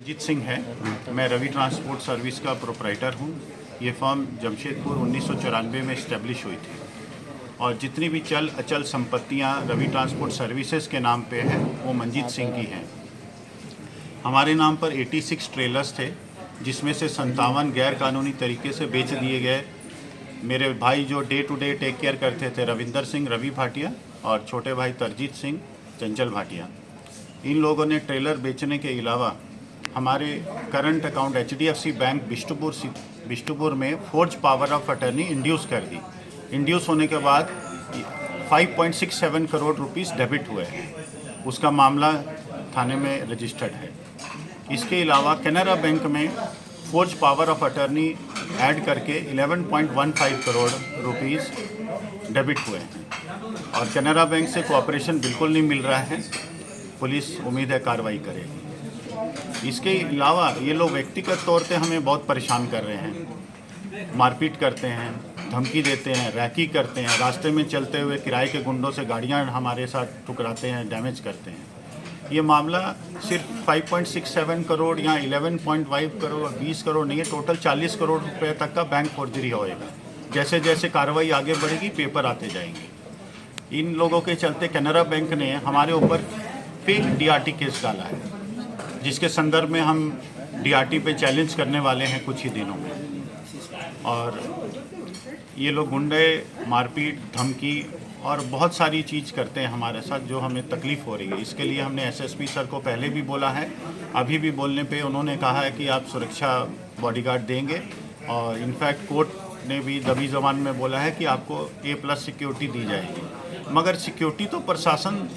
जीत सिंह है। मैं Ravi transport service का प्रोप्राइटर हूँ। ये फर्म जमशेदपुर 1994 में इस्टेब्लिश हुई थी और जितनी भी चल अचल संपत्तियाँ रवि ट्रांसपोर्ट सर्विसेज के नाम पे हैं वो मंजीत सिंह की हैं। हमारे नाम पर 86 ट्रेलर्स थे जिसमें से 57 गैर कानूनी तरीके से बेच दिए गए। मेरे भाई जो day to day take care करते थे रविंदर सिंह रवि भाटिया और छोटे भाई तरजीत सिंह चंचल भाटिया, इन लोगों ने ट्रेलर बेचने के अलावा हमारे current account HDFC bank Bistupur में forge power of attorney induce कर दी। इंड्यूस होने के बाद 5.67 करोड़ रुपीस डेबिट हुए हैं। उसका मामला थाने में रजिस्टर्ड है। इसके अलावा कैनरा बैंक में forge power of attorney add करके 11.15 करोड़ रुपीस डेबिट हुए हैं और कैनरा बैंक से कोऑपरेशन बिल्कुल नहीं मिल रहा है। पुलिस उम्मीद है कार्रवाई करेगी। इसके अलावा ये लोग व्यक्तिगत तौर पे हमें बहुत परेशान कर रहे हैं, मारपीट करते हैं, धमकी देते हैं, रैकी करते हैं, रास्ते में चलते हुए किराए के गुंडों से गाड़ियां हमारे साथ ठुकराते हैं, डैमेज करते हैं। ये मामला सिर्फ 5.67 करोड़ या 11.5 करोड़ 20 करोड़ नहीं है, टोटल 40 करोड़ रुपए तक का बैंक फोर्जरी होएगा। जैसे जैसे कार्रवाई आगे बढ़ेगी पेपर आते जाएंगे। इन लोगों के चलते कैनरा बैंक ने हमारे ऊपर फेक DRT केस डाला है, जिसके संदर्भ में हम DRT पे चैलेंज करने वाले हैं कुछ ही दिनों में। और ये लोग गुंडे, मारपीट, धमकी और बहुत सारी चीज़ करते हैं हमारे साथ, जो हमें तकलीफ़ हो रही है। इसके लिए हमने SSP सर को पहले भी बोला है, अभी भी बोलने पे उन्होंने कहा है कि आप सुरक्षा बॉडीगार्ड देंगे और इनफैक्ट कोर्ट ने भी दबी ज़बान में बोला है कि आपको A+ सिक्योरिटी दी जाएगी। मगर सिक्योरिटी तो प्रशासन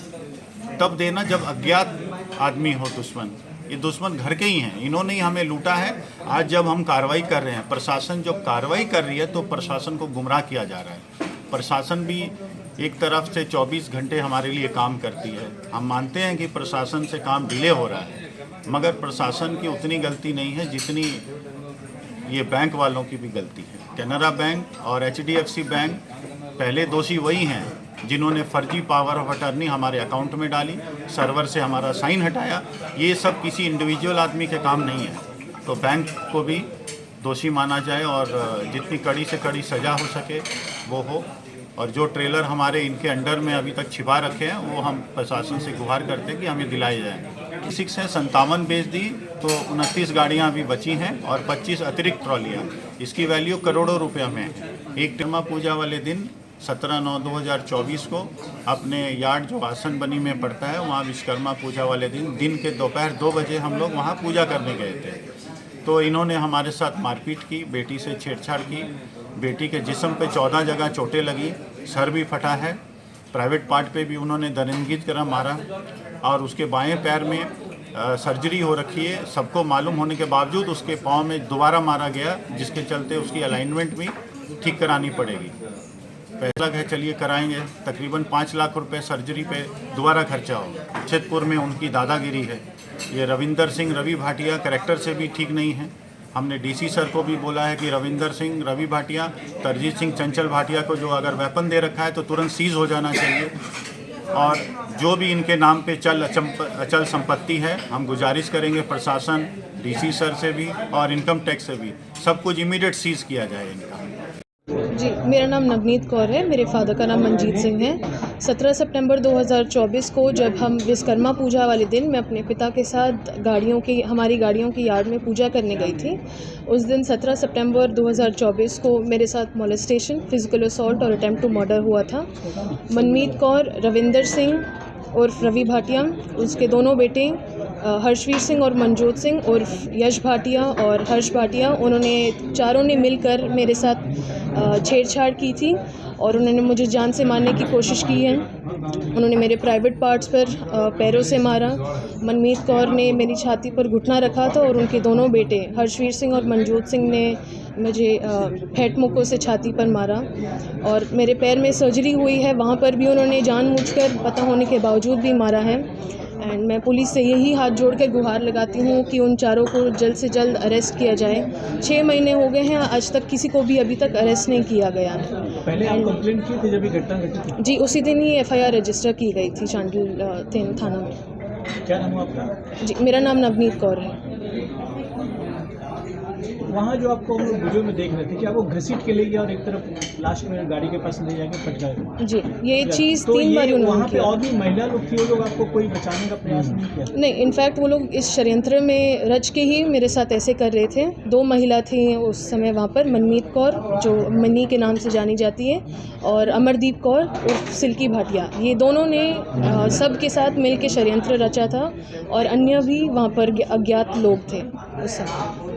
तब देना जब अज्ञात आदमी हो दुश्मन। ये दुश्मन घर के ही हैं, इन्होंने ही हमें लूटा है। आज जब हम कार्रवाई कर रहे हैं, प्रशासन जो कार्रवाई कर रही है तो प्रशासन को गुमराह किया जा रहा है। प्रशासन भी एक तरफ से 24 घंटे हमारे लिए काम करती है। हम मानते हैं कि प्रशासन से काम डिले हो रहा है, मगर प्रशासन की उतनी गलती नहीं है जितनी ये बैंक वालों की भी गलती है। कैनरा बैंक और HDFC बैंक पहले दोषी वही हैं जिन्होंने फर्जी पावर ऑफ अटर्नी हमारे अकाउंट में डाली, सर्वर से हमारा साइन हटाया। ये सब किसी इंडिविजुअल आदमी के काम नहीं है। तो बैंक को भी दोषी माना जाए और जितनी कड़ी से कड़ी सज़ा हो सके वो हो। और जो ट्रेलर हमारे इनके अंडर में अभी तक छिपा रखे हैं वो हम प्रशासन से गुहार करते हैं कि हमें दिलाए जाएँ। 6 है 57 बेच दी तो 29 गाड़ियाँ अभी बची हैं और 25 अतिरिक्त ट्रॉलियाँ। इसकी वैल्यू करोड़ों रुपये में है। एक विश्वकर्मा पूजा वाले दिन 17/9/2024 को अपने यार्ड जो आसन बनी में पड़ता है वहाँ विश्वकर्मा पूजा वाले दिन के दोपहर 2 बजे हम लोग वहाँ पूजा करने गए थे। तो इन्होंने हमारे साथ मारपीट की, बेटी से छेड़छाड़ की। बेटी के जिस्म पे 14 जगह चोटें लगी, सर भी फटा है, प्राइवेट पार्ट पे भी उन्होंने दरिंदगी की तरह मारा और उसके बाएं पैर में सर्जरी हो रखी है। सबको मालूम होने के बावजूद उसके पाँव में दोबारा मारा गया, जिसके चलते उसकी अलाइनमेंट भी ठीक करानी पड़ेगी। पैसा है, चलिए कराएंगे। तकरीबन 5 लाख रुपए सर्जरी पे दोबारा खर्चा होगा। जमशेदपुर में उनकी दादागिरी है। ये रविंदर सिंह रवि भाटिया कैरेक्टर से भी ठीक नहीं है। हमने DC सर को भी बोला है कि रविंदर सिंह रवि भाटिया, तरजीत सिंह चंचल भाटिया को जो अगर वेपन दे रखा है तो तुरंत सीज हो जाना चाहिए। और जो भी इनके नाम पे अचल संपत्ति है, हम गुजारिश करेंगे प्रशासन, DC सर से भी और इनकम टैक्स से भी सब कुछ इमीडिएट सीज किया जाए इनका। जी, मेरा नाम नवनीत कौर है। मेरे फादर का नाम मंजीत सिंह है। 17 सितंबर 2024 को जब हम विश्वकर्मा पूजा वाले दिन मैं अपने पिता के साथ हमारी गाड़ियों की यार्ड में पूजा करने गई थी। उस दिन 17 सितंबर 2024 को मेरे साथ मोलेस्टेशन, फिजिकल असॉल्ट और अटेम्प्ट टू मर्डर हुआ था। मनमीत कौर, रविंदर सिंह और रवि भाटिया, उसके दोनों बेटे हर्षवीर सिंह और मनजोत सिंह और यश भाटिया और हर्ष भाटिया, उन्होंने चारों ने मिलकर मेरे साथ छेड़छाड़ की थी और उन्होंने मुझे जान से मारने की कोशिश की है। उन्होंने मेरे प्राइवेट पार्ट्स पर पैरों से मारा। मनमीत कौर ने मेरी छाती पर घुटना रखा था और उनके दोनों बेटे हर्षवीर सिंह और मनजोत सिंह ने मुझे फेंट मुक्कों से छाती पर मारा और मेरे पैर में सर्जरी हुई है, वहाँ पर भी उन्होंने जानबूझकर पता होने के बावजूद भी मारा है। एंड मैं पुलिस से यही हाथ जोड़कर गुहार लगाती हूँ कि उन चारों को जल्द से जल्द अरेस्ट किया जाए। 6 महीने हो गए हैं, आज तक किसी को भी अभी तक अरेस्ट नहीं किया गया है। पहले आप कंप्लेंट की थी जब ये घटना घटी थी? जी, उसी दिन ही FIR रजिस्टर की गई थी चांडिल थाना में। क्या नाम है आपका? जी, मेरा नाम नवनीत कौर है। वहाँ जो आपको हम लोग वीडियो में देख रहे थे कि आपको घसीट के ले गया और एक तरफ लास्ट में गाड़ी के पास ले जाके फटका जी, ये चीज़ तो 3 बार ये उन्होंने वहाँ पे किया। और भी महिला लोग थी, वो लोग आपको कोई बचाने का प्रयास नहीं किया? नहीं, इनफैक्ट वो लोग इस षड्यंत्र में रच के ही मेरे साथ ऐसे कर रहे थे। 2 महिला थी उस समय वहाँ पर, मनमीत कौर जो मनी के नाम से जानी जाती है और अमरदीप कौर उर्फ सिल्की भाटिया। ये दोनों ने सबके साथ मिल के षड्यंत्र रचा था और अन्य भी वहाँ पर अज्ञात लोग थे उस समय।